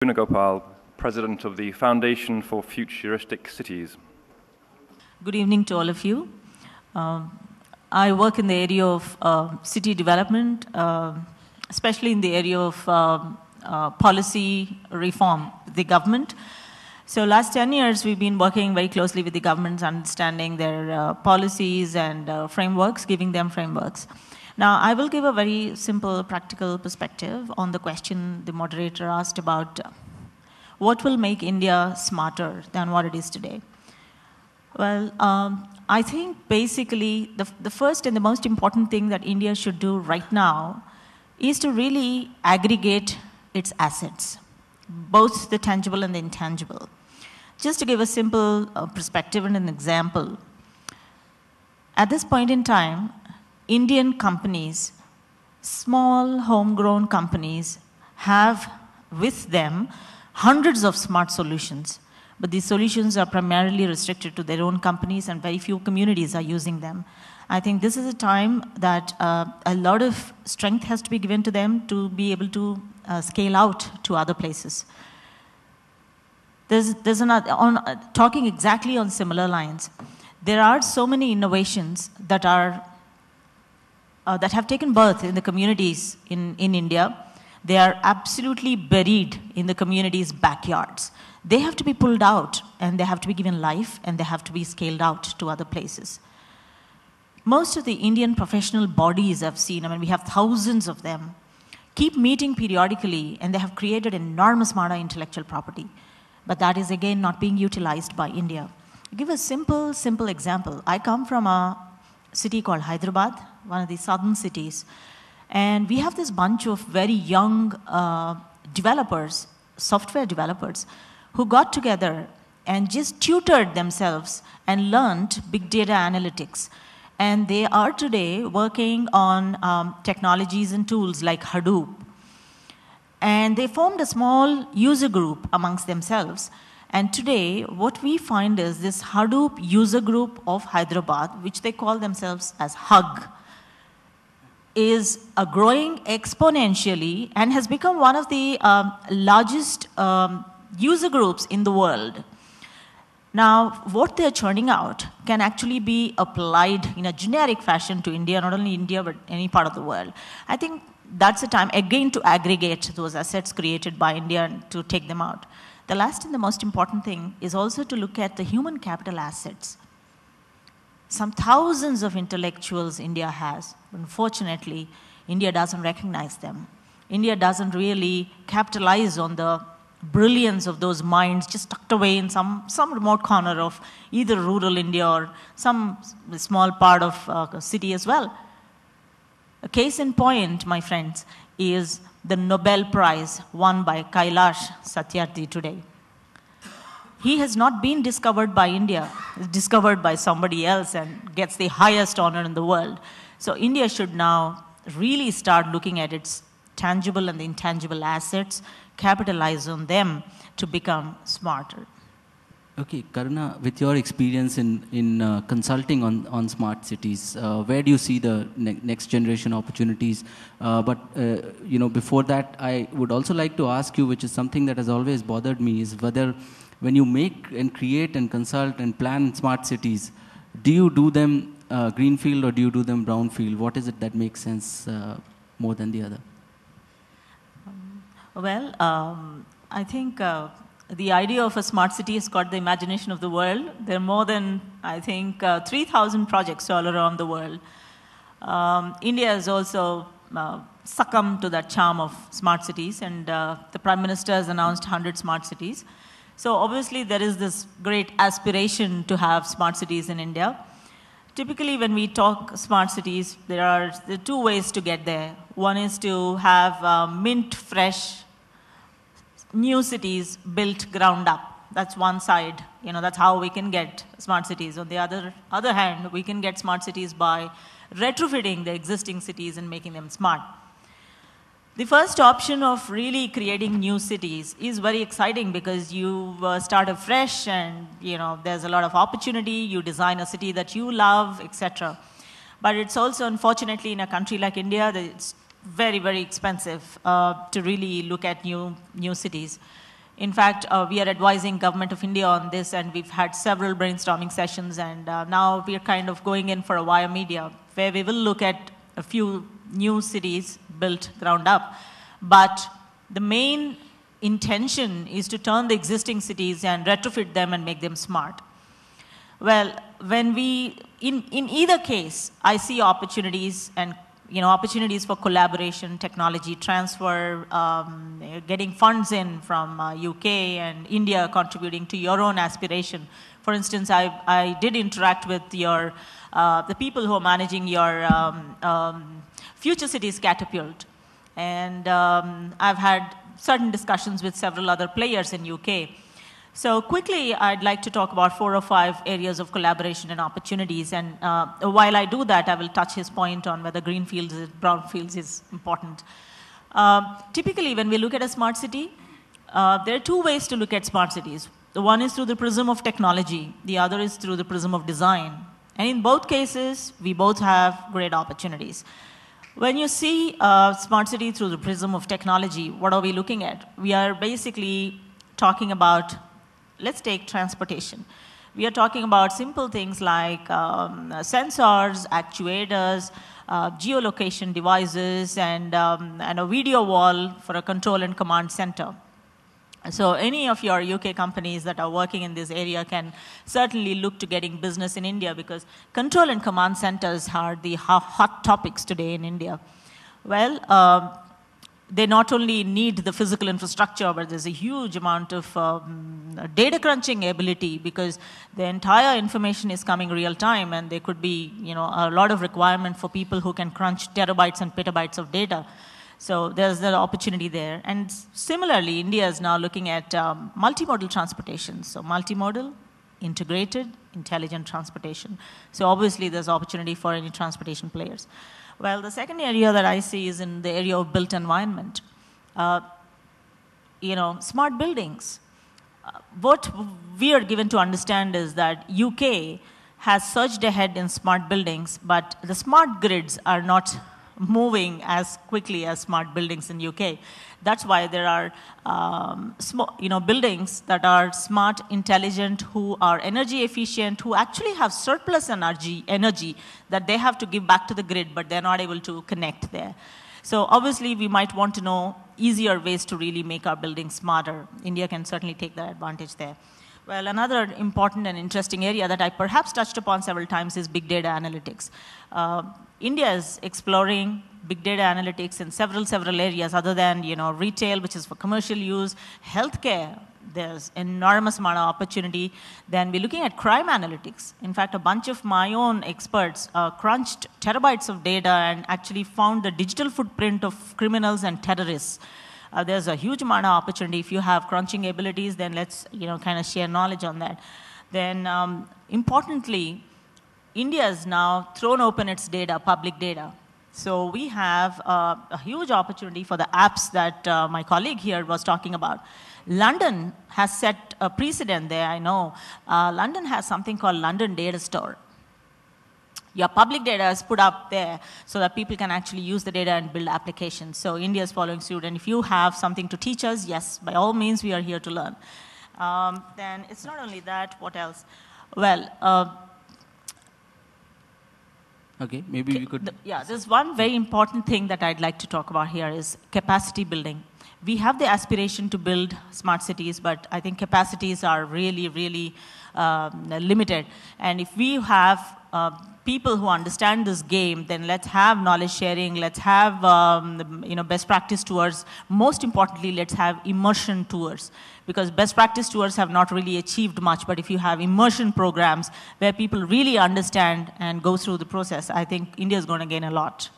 Karuna Gopal, President of the Foundation for Futuristic Cities. Good evening to all of you. I work in the area of city development, especially in the area of policy reform, the government. So last 10 years, we've been working very closely with the governments, understanding their policies and frameworks, giving them frameworks. Now, I will give a very simple, practical perspective on the question the moderator asked about what will make India smarter than what it is today. Well, I think basically the first and the most important thing that India should do right now is to really aggregate its assets, both the tangible and the intangible. Just to give a simple perspective and an example, at this point in time, Indian companies, small homegrown companies, have with them hundreds of smart solutions. But these solutions are primarily restricted to their own companies and very few communities are using them. I think this is a time that a lot of strength has to be given to them to be able to scale out to other places. There's another, talking exactly on similar lines, there are so many innovations that are that have taken birth in the communities in India. They are absolutely buried in the communities' backyards. They have to be pulled out and they have to be given life and they have to be scaled out to other places. Most of the Indian professional bodies I've seen, I mean, we have thousands of them, keep meeting periodically and they have created enormous amount of intellectual property. But that is again not being utilized by India. I'll give a simple example. I come from a city called Hyderabad, one of the southern cities. And we have this bunch of very young developers, software developers, who got together and just tutored themselves and learned big data analytics. And they are today working on technologies and tools like Hadoop. And they formed a small user group amongst themselves. And today, what we find is this Hadoop user group of Hyderabad, which they call themselves as HUG, is growing exponentially and has become one of the largest user groups in the world. Now, what they're churning out can actually be applied in a generic fashion to India, not only India, but any part of the world. I think that's the time, again, to aggregate those assets created by India and to take them out. The last and the most important thing is also to look at the human capital assets. Some thousands of intellectuals India has. Unfortunately, India doesn't recognize them. India doesn't really capitalize on the brilliance of those minds just tucked away in some remote corner of either rural India or some small part of a city as well. A case in point, my friends, is the Nobel Prize won by Kailash Satyarthi today. He has not been discovered by India, he's discovered by somebody else and gets the highest honor in the world. So India should now really start looking at its tangible and the intangible assets, capitalize on them to become smarter. Okay, Karuna, with your experience in consulting on smart cities, where do you see the next generation opportunities? Before that, I would also like to ask you, which is something that has always bothered me, is whether when you make and create and consult and plan smart cities, do you do them greenfield or do you do them brownfield? What is it that makes sense more than the other? I think the idea of a smart city has caught the imagination of the world. There are more than, I think, 3,000 projects all around the world. India has also succumbed to that charm of smart cities, and the Prime Minister has announced 100 smart cities. So obviously there is this great aspiration to have smart cities in India. Typically when we talk smart cities, there are two ways to get there. One is to have mint fresh new cities built ground up. That's one side. You know, that's how we can get smart cities. On the other hand, we can get smart cities by retrofitting the existing cities and making them smart. The first option of really creating new cities is very exciting because you start afresh and there's a lot of opportunity. You design a city that you love, etc. But it's also, unfortunately, in a country like India, it's very, very expensive to really look at new cities. In fact, we are advising Government of India on this, and we've had several brainstorming sessions, and now we are kind of going in for a via media, where we will look at a few new cities built ground up. But the main intention is to turn the existing cities and retrofit them and make them smart. Well, when in either case, I see opportunities and opportunities for collaboration, technology transfer, getting funds in from UK and India contributing to your own aspiration. For instance, I did interact with the people who are managing your Future Cities Catapult. And I've had certain discussions with several other players in UK. So quickly, I'd like to talk about 4 or 5 areas of collaboration and opportunities. And while I do that, I will touch his point on whether greenfields and brownfields is important. Typically, when we look at a smart city, there are 2 ways to look at smart cities. The one is through the prism of technology. The other is through the prism of design. And in both cases, we both have great opportunities. When you see a smart city through the prism of technology, what are we looking at? We are basically talking about, let's take transportation. We are talking about simple things like sensors, actuators, geolocation devices, and a video wall for a control and command center. So any of your UK companies that are working in this area can certainly look to getting business in India, because control and command centers are the hot topics today in India. Well, they not only need the physical infrastructure, but there's a huge amount of data crunching ability, because the entire information is coming real time, and there could be a lot of requirement for people who can crunch terabytes and petabytes of data. So there's the opportunity there. And similarly, India is now looking at multimodal transportation. So multimodal, integrated, intelligent transportation. So obviously there's opportunity for any transportation players. Well, the second area that I see is in the area of built environment. Smart buildings. What we are given to understand is that UK has surged ahead in smart buildings, but the smart grids are not moving as quickly as smart buildings in UK. That's why there are buildings that are smart, intelligent, who are energy efficient, who actually have surplus energy that they have to give back to the grid, but they're not able to connect there. So obviously, we might want to know easier ways to really make our buildings smarter. India can certainly take that advantage there. Well, another important and interesting area that I perhaps touched upon several times is big data analytics. India is exploring big data analytics in several areas other than retail, which is for commercial use, healthcare. There's enormous amount of opportunity. Then we're looking at crime analytics. In fact, a bunch of my own experts crunched terabytes of data and actually found the digital footprint of criminals and terrorists. There's a huge amount of opportunity. If you have crunching abilities, then let's kind of share knowledge on that. Then importantly, India has now thrown open its data, public data. So we have a huge opportunity for the apps that my colleague here was talking about. London has set a precedent there, I know. London has something called London Data Store. Your public data is put up there so that people can actually use the data and build applications. So India is following suit. And if you have something to teach us, yes, by all means, we are here to learn. Then it's not only that, what else? Well, okay, maybe we could... There's one very important thing that I'd like to talk about here is capacity building. We have the aspiration to build smart cities, but I think capacities are really, really limited. And if we have people who understand this game, then let's have knowledge sharing, let's have best practice tours. Most importantly, let's have immersion tours, because best practice tours have not really achieved much, but if you have immersion programs where people really understand and go through the process, I think India is going to gain a lot.